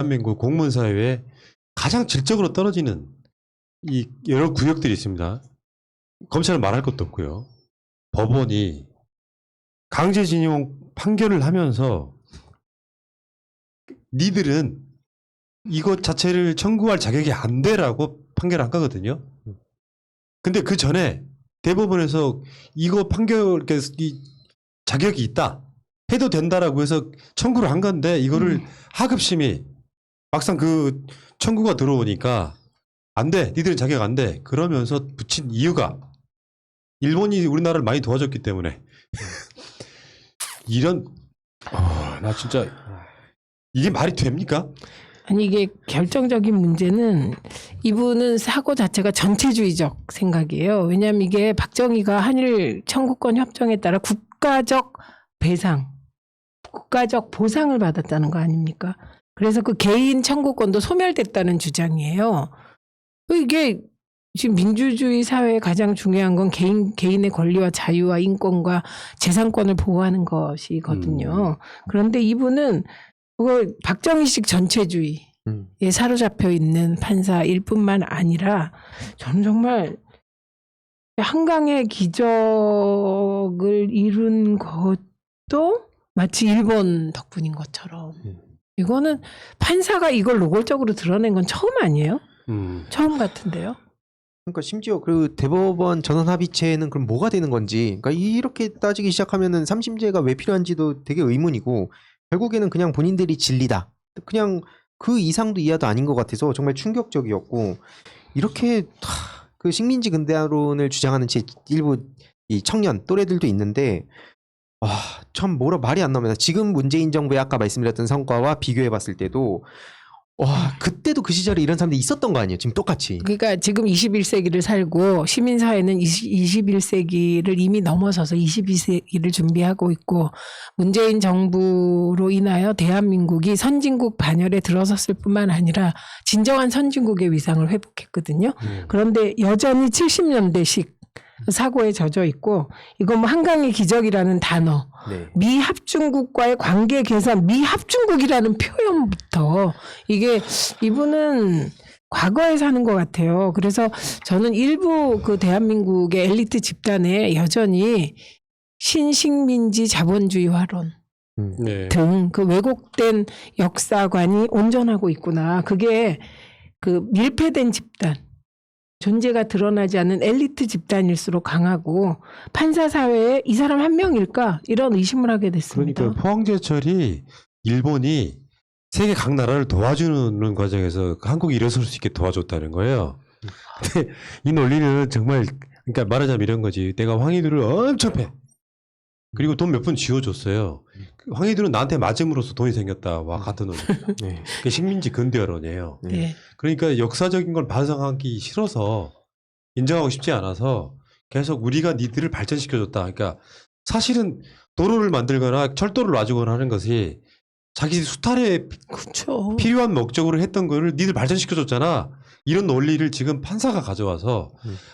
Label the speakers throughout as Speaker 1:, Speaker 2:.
Speaker 1: 대한민국 공무원 사회에 가장 질적으로 떨어지는 이 여러 구역들이 있습니다. 검찰은 말할 것도 없고요. 법원이 강제징용 판결을 하면서 니들은 이것 자체를 청구할 자격이 안 돼라고 판결한 거거든요. 근데 그 전에 대법원에서 이거 판결, 이 자격이 있다. 해도 된다라고 해서 청구를 한 건데 이거를 하급심이 막상 그 청구가 들어오니까 안 돼. 니들은 자격 안 돼. 그러면서 붙인 이유가 일본이 우리나라를 많이 도와줬기 때문에 이런 나 진짜 이게 말이 됩니까?
Speaker 2: 아니 이게 결정적인 문제는 이분은 사고 자체가 전체주의적 생각이에요. 왜냐하면 이게 박정희가 한일 청구권 협정에 따라 국가적 배상, 국가적 보상을 받았다는 거 아닙니까? 그래서 그 개인 청구권도 소멸됐다는 주장이에요. 이게 지금 민주주의 사회에 가장 중요한 건 개인의 권리와 자유와 인권과 재산권을 보호하는 것이거든요. 그런데 이분은 그거 박정희식 전체주의에 사로잡혀 있는 판사일 뿐만 아니라 저는 정말 한강의 기적을 이룬 것도 마치 일본 덕분인 것처럼 이거는 판사가 이걸 노골적으로 드러낸 건 처음 아니에요? 처음 같은데요?
Speaker 3: 그러니까 심지어 그 대법원 전원합의체는 그럼 뭐가 되는 건지, 그러니까 이렇게 따지기 시작하면은 3심제가 왜 필요한지도 되게 의문이고, 결국에는 그냥 본인들이 진리다, 그냥 그 이상도 이하도 아닌 것 같아서 정말 충격적이었고, 이렇게 그 식민지 근대화론을 주장하는 일부 이 청년 또래들도 있는데, 참 뭐라 말이 안 나옵니다. 지금 문재인 정부의 아까 말씀드렸던 성과와 비교해봤을 때도 그때도 그 시절에 이런 사람들이 있었던 거 아니에요? 지금 똑같이.
Speaker 2: 그러니까 지금 21세기를 살고 시민사회는 21세기를 이미 넘어서서 22세기를 준비하고 있고 문재인 정부로 인하여 대한민국이 선진국 반열에 들어섰을 뿐만 아니라 진정한 선진국의 위상을 회복했거든요. 그런데 여전히 70년대식 사고에 젖어 있고 이건 뭐 한강의 기적이라는 단어, 미합중국과의 관계 개선, 미합중국이라는 표현부터 이게 이분은 과거에 사는 것 같아요. 그래서 저는 일부 그 대한민국의 엘리트 집단에 여전히 신식민지 자본주의 화론 등 그 왜곡된 역사관이 온전하고 있구나. 그게 그 밀폐된 집단. 존재가 드러나지 않는 엘리트 집단일수록 강하고 판사 사회에 이 사람 한 명일까 이런 의심을 하게 됐습니다.
Speaker 1: 그러니까 포항제철이 일본이 세계 각 나라를 도와주는 과정에서 한국이 일어설 수 있게 도와줬다는 거예요. 근데 이 논리는 정말 그러니까 말하자면 이런 거지. 내가 황희들을 엄청 패. 그리고 돈 몇 푼 쥐어줬어요. 황희들은 나한테 맞음으로써 돈이 생겼다. 와 같은 논리입니다. 그게 식민지 근대화론이에요. 그러니까 역사적인 걸 반성하기 싫어서 인정하고 싶지 않아서 계속 우리가 니들을 발전시켜줬다. 그러니까 사실은 도로를 만들거나 철도를 놔주거나 하는 것이 자기 수탈에 필요한 목적으로 했던 거를 니들 발전시켜줬잖아. 이런 논리를 지금 판사가 가져와서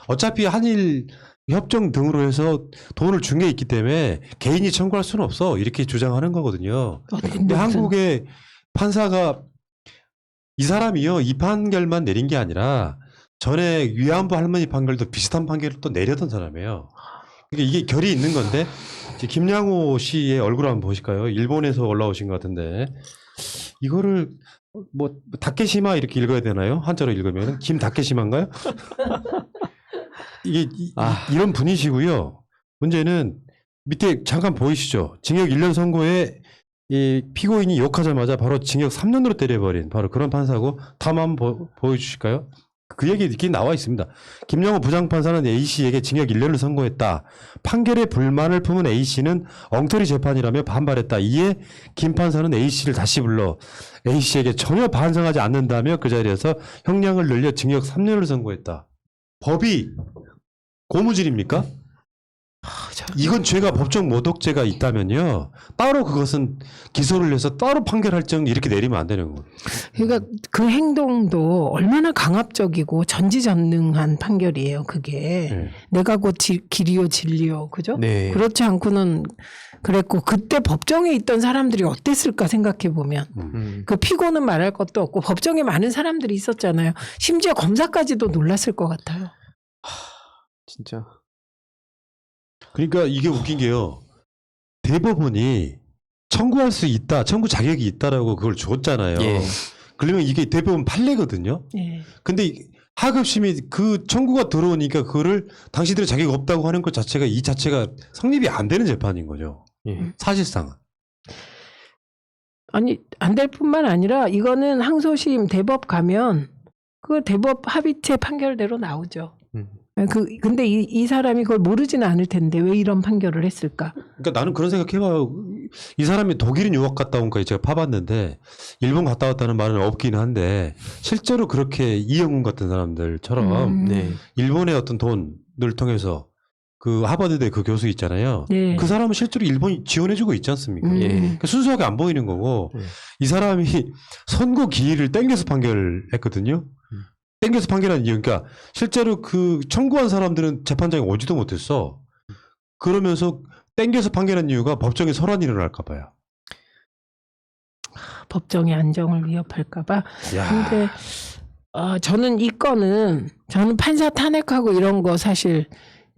Speaker 1: 어차피 한일 협정 등으로 해서 돈을 준 게 있기 때문에 개인이 청구할 수는 없어. 이렇게 주장하는 거거든요. 근데 한국의 판사가 이 사람이요. 이 판결만 내린 게 아니라 전에 위안부 할머니 판결도 비슷한 판결을 또 내렸던 사람이에요. 그러니까 이게 결이 있는 건데 김양호 씨의 얼굴 한번 보실까요? 일본에서 올라오신 것 같은데 이거를 뭐 다케시마 이렇게 읽어야 되나요? 한자로 읽으면 김다케시마인가요? 이게 이런 분이시고요. 문제는 밑에 잠깐 보이시죠? 징역 1년 선고에 이 피고인이 욕하자마자 바로 징역 3년으로 때려버린 바로 그런 판사고 다음 한번 보여주실까요? 그 얘기 이렇게 나와 있습니다. 김영호 부장판사는 A씨에게 징역 1년을 선고했다. 판결에 불만을 품은 A씨는 엉터리 재판이라며 반발했다. 이에 김 판사는 A씨를 다시 불러 A씨에게 전혀 반성하지 않는다며 그 자리에서 형량을 늘려 징역 3년을 선고했다. 법이 고무줄입니까? 이건 죄가 법정 모독죄가 있다면요. 따로 그것은 기소를 해서 따로 판결할 정 이렇게 내리면 안 되는 거예요.
Speaker 2: 그러니까 그 행동도 얼마나 강압적이고 전지전능한 판결이에요. 그게
Speaker 1: 네.
Speaker 2: 내가 곧 길이요 진리요, 그죠?
Speaker 3: 네.
Speaker 2: 그렇지 않고는 그랬고 그때 법정에 있던 사람들이 어땠을까 생각해 보면 그 피고는 말할 것도 없고 법정에 많은 사람들이 있었잖아요. 심지어 검사까지도 놀랐을 것 같아요.
Speaker 3: 진짜.
Speaker 1: 그러니까 이게 웃긴 게요. 대법원이 청구할 수 있다, 청구 자격이 있다라고 그걸 줬잖아요.
Speaker 3: 예.
Speaker 1: 그러면 이게 대법원 판례거든요.
Speaker 2: 예.
Speaker 1: 근데 하급심이 그 청구가 들어오니까 그거를 당신들의 자격이 없다고 하는 것 자체가 이 자체가 성립이 안 되는 재판인 거죠.
Speaker 3: 예.
Speaker 1: 사실상.
Speaker 2: 아니 안 될 뿐만 아니라 이거는 항소심 대법 가면 그 대법 합의체 판결대로 나오죠. 근데 이 사람이 그걸 모르지는 않을 텐데 왜 이런 판결을 했을까?
Speaker 1: 그러니까 나는 그런 생각해봐요. 이 사람이 독일인 유학 갔다 온 거에 제가 파봤는데 일본 갔다 왔다는 말은 없기는 한데 실제로 그렇게 이영훈 같은 사람들처럼
Speaker 3: 네.
Speaker 1: 일본의 어떤 돈을 통해서 그 하버드대 그 교수 있잖아요.
Speaker 2: 네.
Speaker 1: 그 사람은 실제로 일본이 지원해주고 있지 않습니까?
Speaker 3: 예.
Speaker 1: 그러니까 순수하게 안 보이는 거고 이 사람이 선고 기일을 땡겨서 판결했거든요. 땡겨서 판결한 이유, 그러니까 실제로 그 청구한 사람들은 재판장에 오지도 못했어. 그러면서 땡겨서 판결한 이유가 법정에 소란이 일어날까 봐요.
Speaker 2: 법정의 안정을 위협할까봐.
Speaker 1: 야.
Speaker 2: 근데 저는 이 건은 저는 판사 탄핵하고 이런 거 사실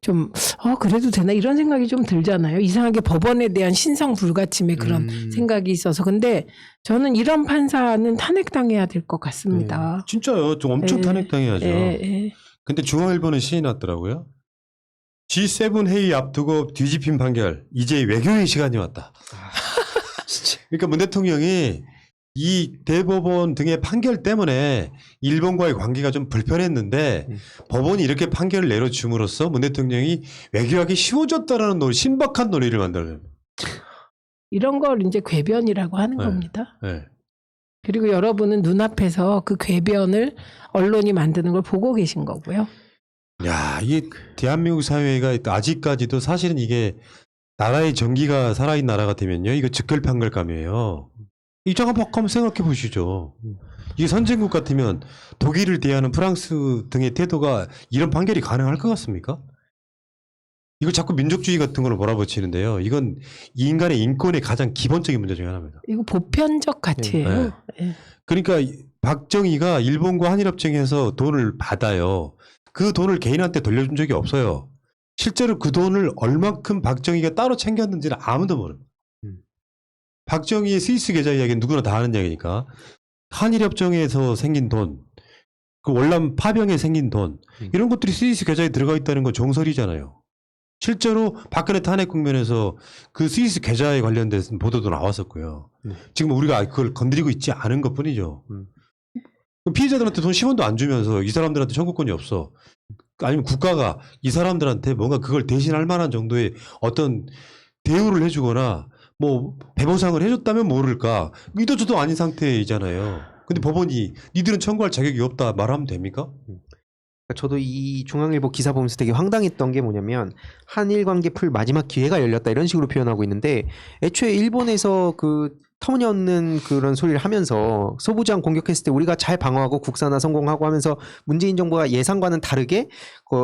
Speaker 2: 좀 그래도 되나 이런 생각이 좀 들잖아요. 이상하게 법원에 대한 신성 불가침의 그런 생각이 있어서. 근데 저는 이런 판사는 탄핵당해야 될 것 같습니다.
Speaker 1: 진짜요. 좀 엄청
Speaker 2: 예.
Speaker 1: 탄핵당해야죠.
Speaker 2: 예.
Speaker 1: 근데 중앙일보는 시인 났더라고요. G7 회의 앞두고 뒤집힌 판결. 이제 외교의 시간이 왔다. 그러니까 문 대통령이 이 대법원 등의 판결 때문에 일본과의 관계가 좀 불편했는데 법원이 이렇게 판결을 내려줌으로써 문 대통령이 외교하기 쉬워졌다라는 신박한 논리를 만들어요.
Speaker 2: 이런 걸 이제 궤변이라고 하는
Speaker 1: 네.
Speaker 2: 겁니다.
Speaker 1: 네.
Speaker 2: 그리고 여러분은 눈앞에서 그 궤변을 언론이 만드는 걸 보고 계신 거고요.
Speaker 1: 야, 이게 대한민국 사회가 아직까지도 사실은 이게 나라의 정기가 살아있는 나라가 되면요. 이거 즉결판결감이에요. 입장 한번 생각해 보시죠. 이게 선진국 같으면 독일을 대하는 프랑스 등의 태도가 이런 판결이 가능할 것 같습니까? 이거 자꾸 민족주의 같은 걸로 몰아붙이는데요. 이건 이 인간의 인권의 가장 기본적인 문제 중에 하나입니다.
Speaker 2: 이거 보편적 가치예요. 예.
Speaker 1: 그러니까 박정희가 일본과 한일협정에서 돈을 받아요. 그 돈을 개인한테 돌려준 적이 없어요. 실제로 그 돈을 얼만큼 박정희가 따로 챙겼는지는 아무도 모릅니다. 박정희의 스위스 계좌 이야기는 누구나 다 아는 이야기니까 한일협정에서 생긴 돈, 그 월남 파병에 생긴 돈 이런 것들이 스위스 계좌에 들어가 있다는 건 정설이잖아요. 실제로 박근혜 탄핵 국면에서 그 스위스 계좌에 관련된 보도도 나왔었고요. 지금 우리가 그걸 건드리고 있지 않은 것뿐이죠. 피해자들한테 돈 10원도 안 주면서 이 사람들한테 청구권이 없어. 아니면 국가가 이 사람들한테 뭔가 그걸 대신할 만한 정도의 어떤 대우를 해주거나 뭐 배보상을 해줬다면 모를까. 이도저도 아닌 상태이잖아요. 근데 법원이 니들은 청구할 자격이 없다 말하면 됩니까?
Speaker 3: 저도 이 중앙일보 기사 보면서 되게 황당했던 게 뭐냐면 한일 관계 풀 마지막 기회가 열렸다 이런 식으로 표현하고 있는데 애초에 일본에서 그 터무니없는 그런 소리를 하면서 소부장 공격했을 때 우리가 잘 방어하고 국산화 성공하고 하면서 문재인 정부가 예상과는 다르게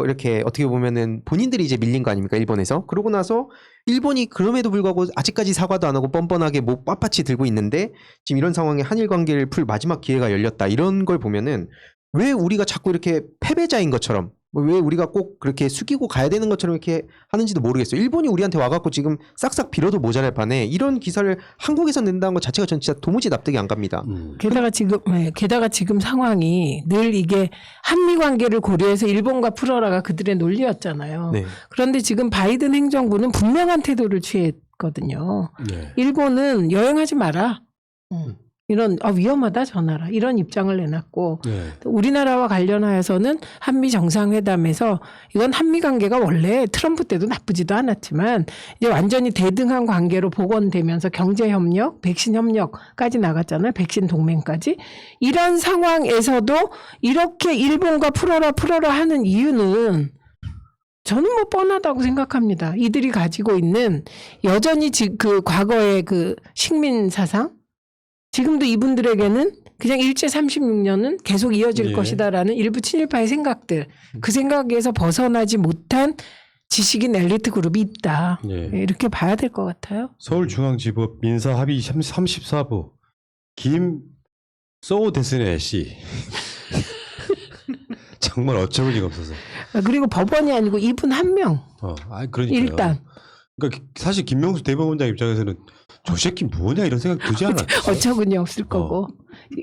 Speaker 3: 이렇게 어떻게 보면은 본인들이 이제 밀린 거 아닙니까 일본에서. 그러고 나서 일본이 그럼에도 불구하고 아직까지 사과도 안 하고 뻔뻔하게 목 빳빳이 들고 있는데 지금 이런 상황에 한일 관계를 풀 마지막 기회가 열렸다 이런 걸 보면은 왜 우리가 자꾸 이렇게 패배자인 것처럼 왜 우리가 꼭 그렇게 숙이고 가야 되는 것처럼 이렇게 하는지도 모르겠어요. 일본이 우리한테 와갖고 지금 싹싹 빌어도 모자랄 판에 이런 기사를 한국에서 낸다는 것 자체가 전 진짜 도무지 납득이 안 갑니다.
Speaker 2: 게다가 지금 상황이 늘 이게 한미 관계를 고려해서 일본과 풀어라가 그들의 논리였잖아요.
Speaker 3: 네.
Speaker 2: 그런데 지금 바이든 행정부는 분명한 태도를 취했거든요.
Speaker 1: 네.
Speaker 2: 일본은 여행하지 마라. 이런 위험하다 전화라 이런 입장을 내놨고
Speaker 1: 네.
Speaker 2: 우리나라와 관련하여서는 한미 정상회담에서 이건 한미 관계가 원래 트럼프 때도 나쁘지도 않았지만 이제 완전히 대등한 관계로 복원되면서 경제 협력, 백신 협력까지 나갔잖아요. 백신 동맹까지. 이런 상황에서도 이렇게 일본과 풀어라 하는 이유는 저는 뭐 뻔하다고 생각합니다. 이들이 가지고 있는 여전히 그 과거의 그 식민 사상, 지금도 이분들에게는 그냥 일제 36년은 계속 이어질
Speaker 1: 예.
Speaker 2: 것이다라는 일부 친일파의 생각들, 그 생각에서 벗어나지 못한 지식인 엘리트 그룹이 있다.
Speaker 1: 예.
Speaker 2: 이렇게 봐야 될 것 같아요.
Speaker 1: 서울중앙지법 민사합의 34부 김소우 데스네 씨 정말 어처구니가 없어서.
Speaker 2: 그리고 법원이 아니고 이분 한 명.
Speaker 1: 그러니까요.
Speaker 2: 일단
Speaker 1: 그러니까 사실 김명수 대법원장 입장에서는 저 새끼 뭐냐 이런 생각 들지 않아요.
Speaker 2: 어처구니 없을 거고.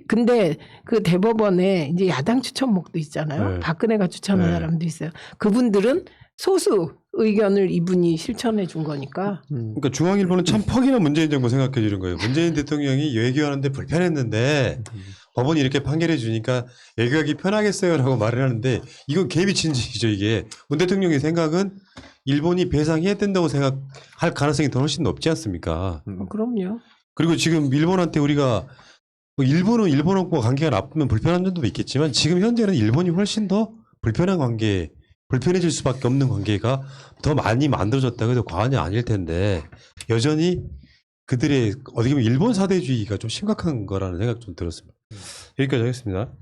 Speaker 2: 근데 그 대법원에 이제 야당 추천목도 있잖아요.
Speaker 1: 네.
Speaker 2: 박근혜가 추천한
Speaker 1: 네.
Speaker 2: 사람도 있어요. 그분들은 소수 의견을 이분이 실천해 준 거니까.
Speaker 1: 그러니까 중앙일보는 참 퍽이나 문재인 정부 생각해 주는 거예요. 문재인 대통령이 외교하는데 불편했는데 법원이 이렇게 판결해 주니까 외교하기 편하겠어요라고 말을 하는데 이건 개미친 짓이죠. 이게 문 대통령의 생각은 일본이 배상해야 된다고 생각할 가능성이 더 훨씬 높지 않습니까?
Speaker 2: 그럼요.
Speaker 1: 그리고 지금 일본한테 우리가 뭐 일본은 일본하고 관계가 나쁘면 불편한 점도 있겠지만 지금 현재는 일본이 훨씬 더 불편한 관계, 불편해질 수밖에 없는 관계가 더 많이 만들어졌다고 해도 과언이 아닐 텐데 여전히 그들의 어떻게 보면 일본 사대주의가 좀 심각한 거라는 생각 좀 들었습니다. 여기까지 하겠습니다.